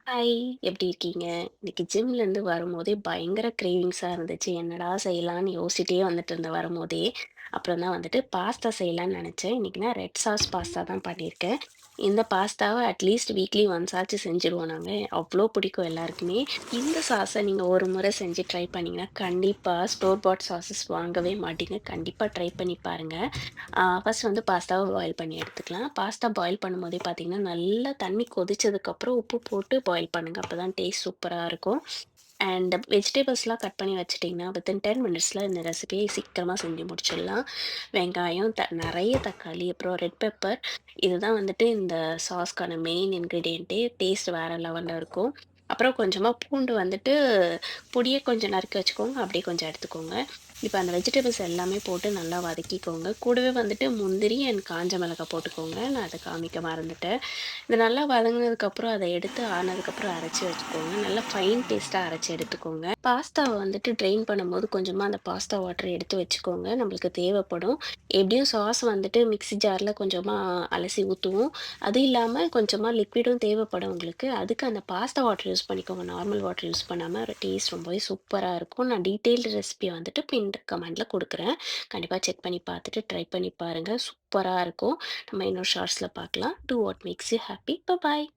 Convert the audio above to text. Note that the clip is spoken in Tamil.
ஹாய், எப்படி இருக்கீங்க? இன்னைக்கு ஜிம்லேருந்து வரும்போதே பயங்கர கிரேவிங்ஸா இருந்துச்சு. என்னடா செய்யலான்னு யோசிச்சிட்டே வந்துட்டு இருந்தேன் வரும்போதே. அப்புறம் தான் வந்துட்டு பாஸ்தா செய்யலான்னு நெனச்சேன். இன்னைக்கு நான் ரெட் சாஸ் பாஸ்தா தான் பண்ணியிருக்கேன். இந்த பாஸ்தாவ அட்லீஸ்ட் வீக்லி ஒன்ஸ் ஆச்சும் செஞ்சுருவோம் நாங்க. அவ்ளோ பிடிக்கும் எல்லாருக்குமே. இந்த சாஸ நீங்க ஒரு முறை செஞ்சு ட்ரை பண்ணீங்கன்னா, கண்டிப்பா ஸ்டோர் பாட் சாஸஸ் வாங்கவே மாட்டீங்க. கண்டிப்பா ட்ரை பண்ணி பாருங்க. ஃபர்ஸ்ட் வந்து பாஸ்தாவ பாயில் பண்ணி எடுத்துக்கலாம். பாஸ்தா பாயில் பண்ணும்போதே பார்த்தீங்கன்னா, நல்லா தண்ணி கொதிச்சதுக்கப்புறம் உப்பு போட்டு பாயில் பண்ணுங்க. அப்பதான் டேஸ்ட் சூப்பரா இருக்கும். அண்ட் வெஜிடபிள்ஸ்லாம் கட் பண்ணி வச்சுட்டிங்கன்னா, வித்தின் 10 மினிட்ஸ்ல இந்த ரெசிபிய சீக்கிரமா செஞ்சு முடிச்சிடலாம். வெங்காயம், நெறைய தக்காளி, அப்புறம் ரெட் பெப்பர் இதுதான் வந்துட்டு இந்த சாஸ்க்கான மெயின் இன்கிரீடியன்ட்டே. டேஸ்ட் வேற லெவல்ல இருக்கும். அப்புறம் கொஞ்சமா பூண்டு வந்துட்டு பொடியா கொஞ்சம் நறுக்கி வச்சுக்கோங்க. அப்படியே கொஞ்சம் எடுத்துக்கோங்க. இப்ப அந்த வெஜிடபிள்ஸ் எல்லாமே போட்டு நல்லா வதக்கிக்கோங்க. கூடவே வந்துட்டு முந்திரி அண்ட் காஞ்ச மிளகாய் போட்டுக்கோங்க. நான் அத காமிக்க மறந்துட்டேன். இது நல்லா வதங்குனதுக்கப்புறம் அத எடுத்து ஆறுனதுக்கப்புறம் அரைச்சு வச்சுக்கோங்க. நல்லா ஃபைன் பேஸ்ட்டா அரைச்சு எடுத்துக்கோங்க. பாஸ்தாவ வந்துட்டு ட்ரெயின் பண்ணும்போது கொஞ்சமா அந்த பாஸ்தா வாட்டர் எடுத்து வச்சுக்கோங்க. நம்மளுக்கு தேவைப்படும். எப்படியும் சாஸ் வந்துட்டு மிக்ஸி ஜார்ல கொஞ்சமா அலசி ஊத்துவோம். அது இல்லாம கொஞ்சமா லிக்விடும் தேவைப்படும் உங்களுக்கு. அதுக்கு அந்த பாஸ்தா வாட்டர் யூஸ் பண்ணிக்கோங்க. நார்மல் வாட்டர் யூஸ் பண்ணாம டேஸ்ட் ரொம்பவே சூப்பரா இருக்கும். நான் டீட்டெயில்டு ரெசிபி வந்துட்டு கமெண்ட்ல குடுக்குறேன். கண்டிப்பா செக் பண்ணி பார்த்துட்டு ட்ரை பண்ணி பாருங்க. சூப்பரா இருக்கும். நம்ம இன்னொரு ஷார்ட்ஸ்ல பார்க்கலாம். Do what makes you happy. Bye.